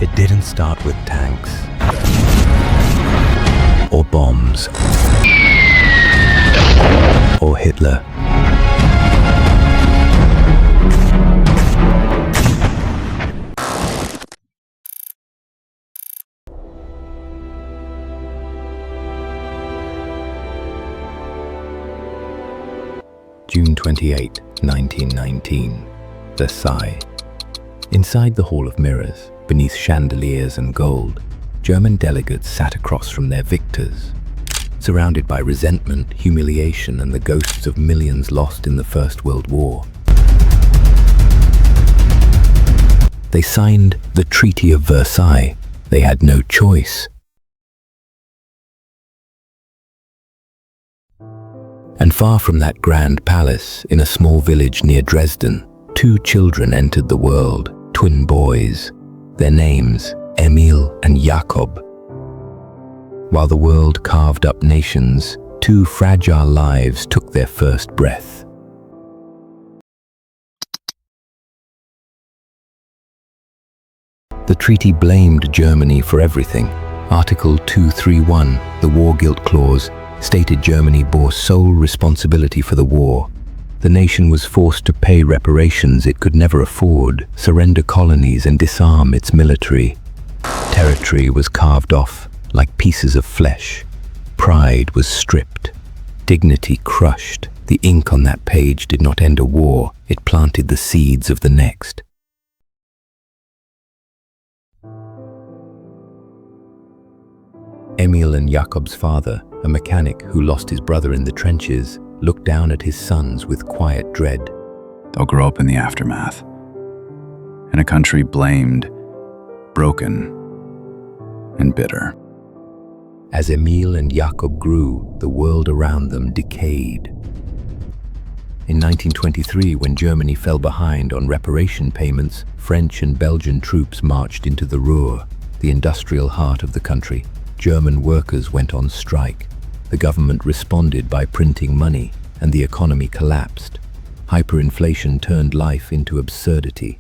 It didn't start with tanks or bombs or Hitler. June 28, 1919, Versailles. Inside the Hall of Mirrors, beneath chandeliers and gold, German delegates sat across from their victors, surrounded by resentment, humiliation, and the ghosts of millions lost in the First World War. They signed the Treaty of Versailles. They had no choice. And far from that grand palace, in a small village near Dresden, two children entered the world, twin boys. Their names, Emil and Jakob. While the world carved up nations, two fragile lives took their first breath. The treaty blamed Germany for everything. Article 231, the War Guilt Clause, stated Germany bore sole responsibility for the war. The nation was forced to pay reparations it could never afford, surrender colonies, and disarm its military. Territory was carved off like pieces of flesh. Pride was stripped. Dignity crushed. The ink on that page did not end a war, it planted the seeds of the next. Emil and Jakob's father, a mechanic who lost his brother in the trenches, looked down at his sons with quiet dread. They'll grow up in the aftermath, in a country blamed, broken, and bitter. As Emil and Jakob grew, the world around them decayed. In 1923, when Germany fell behind on reparation payments, French and Belgian troops marched into the Ruhr, the industrial heart of the country. German workers went on strike. The government responded by printing money, and the economy collapsed. Hyperinflation turned life into absurdity.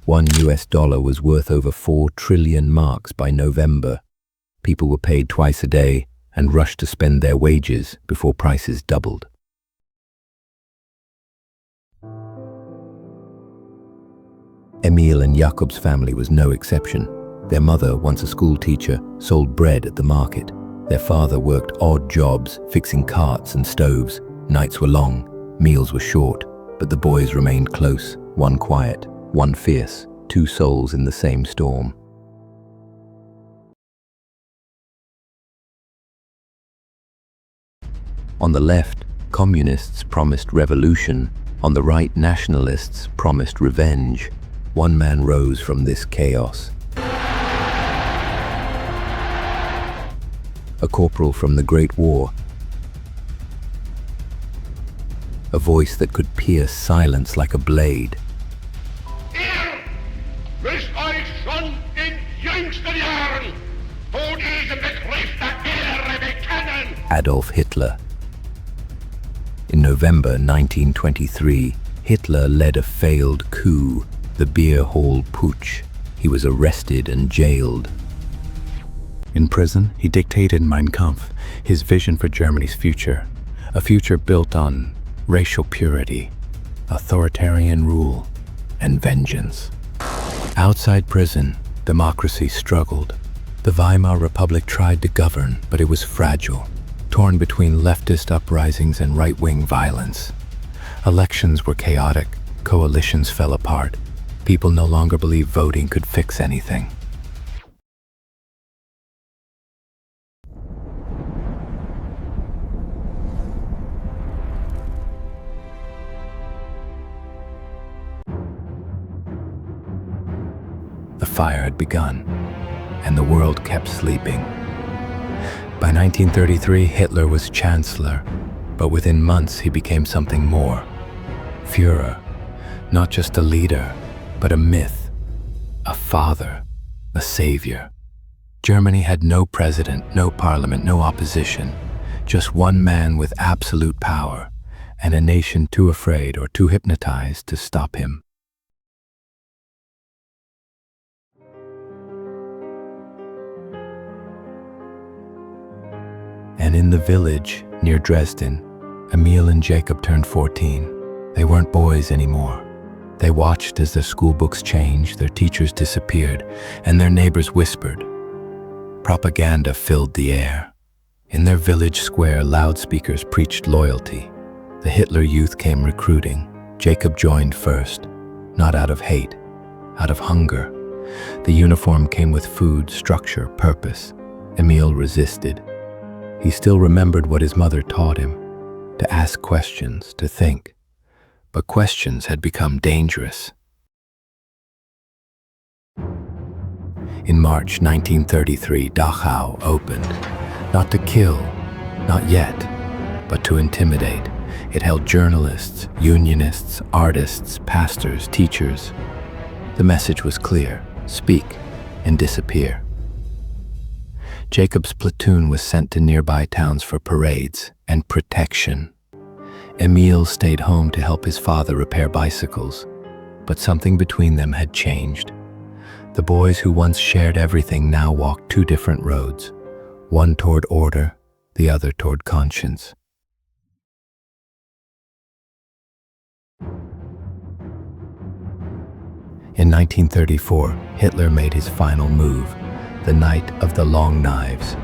$1 was worth over 4 trillion marks by November. People were paid twice a day and rushed to spend their wages before prices doubled. Emil and Jakob's family was no exception. Their mother, once a school teacher, sold bread at the market. Their father worked odd jobs, fixing carts and stoves. Nights were long, meals were short, but the boys remained close, one quiet, one fierce, two souls in the same storm. On the left, communists promised revolution. On the right, nationalists promised revenge. One man rose from this chaos. A corporal from the Great War. A voice that could pierce silence like a blade. Ihr müsst euch schon in jüngsten Jahren zu diesem Begriff der Ehre bekennen. Adolf Hitler. In November 1923, Hitler led a failed coup, the Beer Hall Putsch. He was arrested and jailed. In prison, he dictated Mein Kampf, his vision for Germany's future, a future built on racial purity, authoritarian rule, and vengeance. Outside prison, democracy struggled. The Weimar Republic tried to govern, but it was fragile, torn between leftist uprisings and right-wing violence. Elections were chaotic, coalitions fell apart. People no longer believed voting could fix anything. The fire had begun, and the world kept sleeping. By 1933, Hitler was chancellor, but within months he became something more. Führer, not just a leader, but a myth, a father, a savior. Germany had no president, no parliament, no opposition, just one man with absolute power, and a nation too afraid or too hypnotized to stop him. And in the village near Dresden, Emil and Jakob turned 14. They weren't boys anymore. They watched as their school books changed, their teachers disappeared, and their neighbors whispered. Propaganda filled the air. In their village square, loudspeakers preached loyalty. The Hitler youth came recruiting. Jakob joined first, not out of hate, out of hunger. The uniform came with food, structure, purpose. Emil resisted. He still remembered what his mother taught him, to ask questions, to think. But questions had become dangerous. In March 1933, Dachau opened, not to kill, not yet, but to intimidate. It held journalists, unionists, artists, pastors, teachers. The message was clear: speak and disappear. Jakob's platoon was sent to nearby towns for parades and protection. Emil stayed home to help his father repair bicycles, but something between them had changed. The boys who once shared everything now walked two different roads, one toward order, the other toward conscience. In 1934, Hitler made his final move, the night of the Long Knives.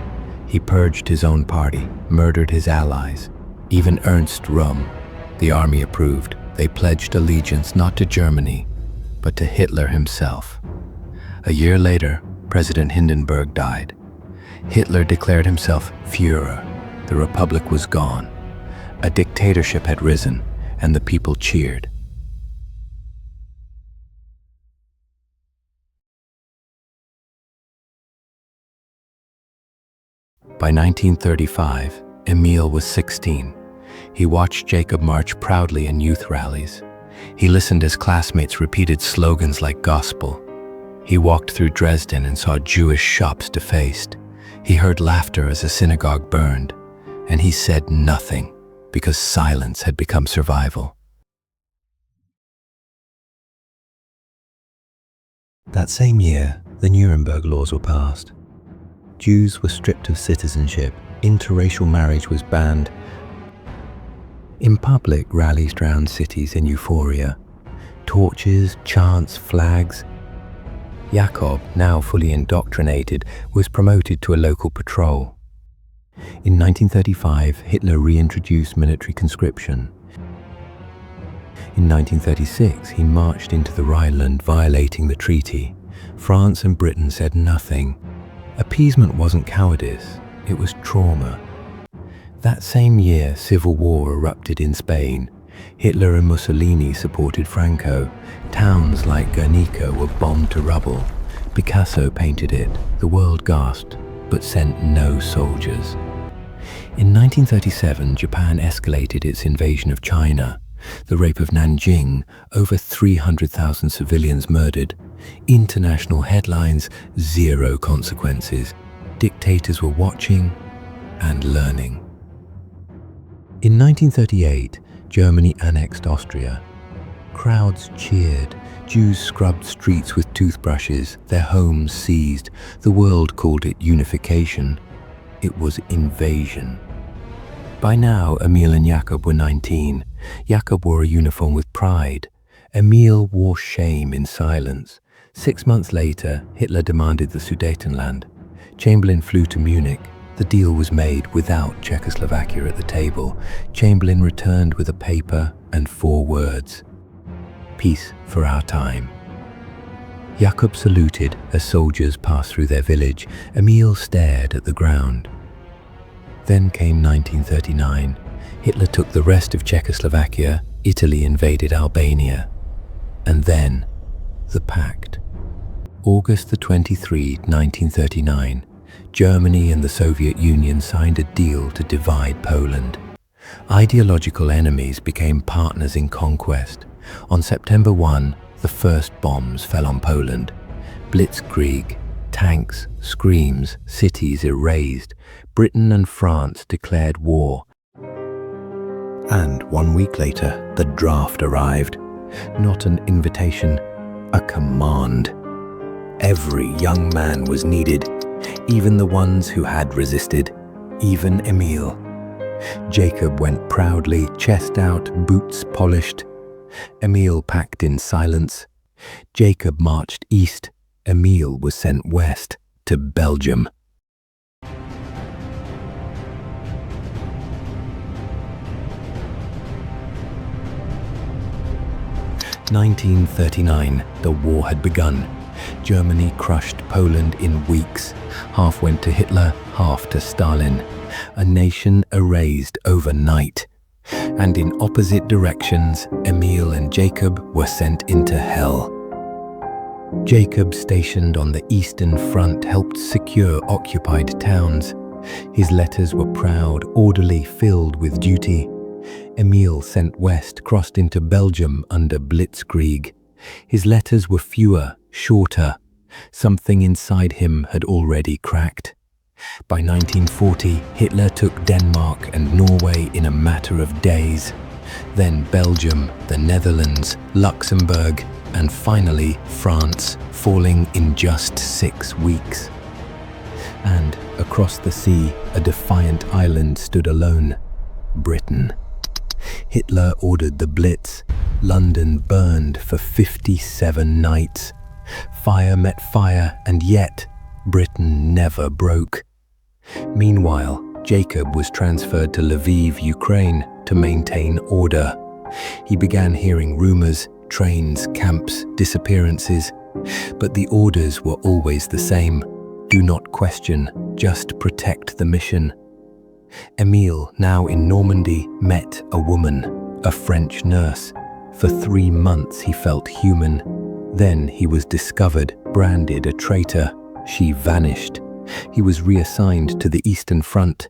He purged his own party, murdered his allies. Even Ernst Röhm, the army approved. They pledged allegiance not to Germany, but to Hitler himself. A year later, President Hindenburg died. Hitler declared himself Führer. The Republic was gone. A dictatorship had risen, and the people cheered. By 1935, Emil was 16. He watched Jakob march proudly in youth rallies. He listened as classmates repeated slogans like gospel. He walked through Dresden and saw Jewish shops defaced. He heard laughter as a synagogue burned, and he said nothing because silence had become survival. That same year, the Nuremberg Laws were passed. Jews were stripped of citizenship, interracial marriage was banned. In public, rallies drowned cities in euphoria. Torches, chants, flags. Jakob, now fully indoctrinated, was promoted to a local patrol. In 1935, Hitler reintroduced military conscription. In 1936, he marched into the Rhineland, violating the treaty. France and Britain said nothing. Appeasement wasn't cowardice, it was trauma. That same year, civil war erupted in Spain. Hitler and Mussolini supported Franco. Towns like Guernica were bombed to rubble. Picasso painted it. The world gasped, but sent no soldiers. In 1937, Japan escalated its invasion of China. The rape of Nanjing, over 300,000 civilians murdered. International headlines, zero consequences. Dictators were watching and learning. In 1938, Germany annexed Austria. Crowds cheered. Jews scrubbed streets with toothbrushes, their homes seized. The world called it unification. It was invasion. By now, Emil and Jakob were 19. Jakob wore a uniform with pride. Emil wore shame in silence. 6 months later, Hitler demanded the Sudetenland. Chamberlain flew to Munich. The deal was made without Czechoslovakia at the table. Chamberlain returned with a paper and 4 words: peace for our time. Jakob saluted as soldiers passed through their village. Emil stared at the ground. Then came 1939. Hitler took the rest of Czechoslovakia. Italy invaded Albania. And then, the pact. August the 23rd, 1939. Germany and the Soviet Union signed a deal to divide Poland. Ideological enemies became partners in conquest. On September 1, the first bombs fell on Poland. Blitzkrieg, tanks, screams, cities erased. Britain and France declared war. And 1 week later, the draft arrived. Not an invitation, a command. Every young man was needed, even the ones who had resisted. even Emil. Jakob went proudly, chest out, boots polished. Emil packed in silence. Jakob marched east. Emil was sent west to Belgium. (1939), the war had begun. Germany crushed Poland in weeks. Half went to Hitler, half to Stalin. A nation erased overnight. And in opposite directions, Emil and Jakob were sent into hell. Jakob, stationed on the Eastern Front, helped secure occupied towns. His letters were proud, orderly, filled with duty. Emil, sent west, crossed into Belgium under blitzkrieg. His letters were fewer, shorter. Something inside him had already cracked. By 1940, Hitler took Denmark and Norway in a matter of days. Then Belgium, the Netherlands, Luxembourg, and finally France, falling in just 6 weeks. And across the sea, a defiant island stood alone: Britain. Hitler ordered the Blitz. London burned for 57 nights. Fire met fire, and yet Britain never broke. Meanwhile, Jakob was transferred to Lviv, Ukraine, to maintain order. He began hearing rumors, trains, camps, disappearances. But the orders were always the same: do not question, just protect the mission. Emil, now in Normandy, met a woman, a French nurse. For 3 months he felt human. Then he was discovered, branded a traitor. She vanished. He was reassigned to the Eastern Front.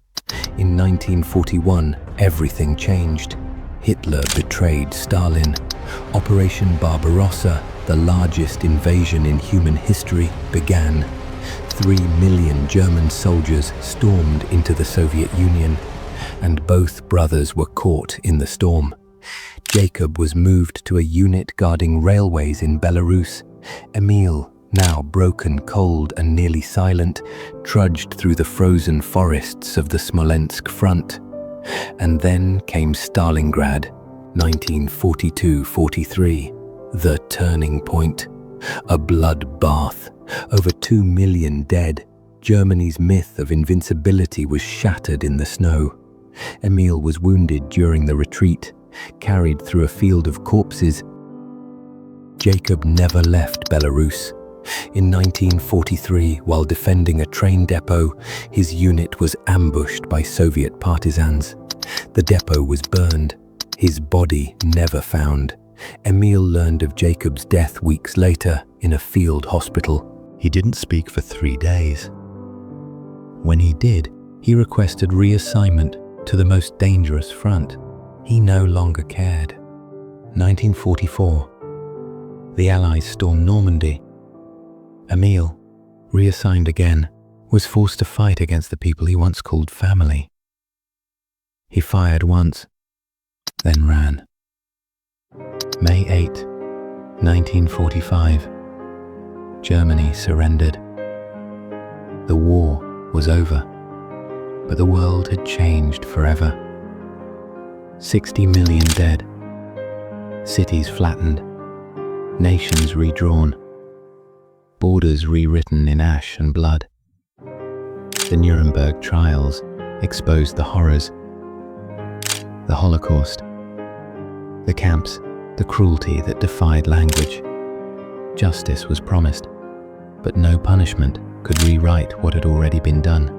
In 1941, everything changed. Hitler betrayed Stalin. Operation Barbarossa, the largest invasion in human history, began. 3 million German soldiers stormed into the Soviet Union, and both brothers were caught in the storm. Jakob was moved to a unit guarding railways in Belarus. Emil, now broken, cold, and nearly silent, trudged through the frozen forests of the Smolensk front. And then came Stalingrad, 1942-43, the turning point. A bloodbath. Over 2 million dead. Germany's myth of invincibility was shattered in the snow. Emil was wounded during the retreat, carried through a field of corpses. Jakob never left Belarus. In 1943, while defending a train depot, his unit was ambushed by Soviet partisans. The depot was burned. His body never found. Emil learned of Jakob's death weeks later in a field hospital. He didn't speak for 3 days. When he did, he requested reassignment to the most dangerous front. He no longer cared. 1944. The Allies stormed Normandy. Emil, reassigned again, was forced to fight against the people he once called family. He fired once, then ran. May 8, 1945. Germany surrendered. The war was over, but the world had changed forever. 60 million dead, cities flattened, nations redrawn, borders rewritten in ash and blood. The Nuremberg trials exposed the horrors, the Holocaust, the camps, the cruelty that defied language. Justice was promised, but no punishment could rewrite what had already been done.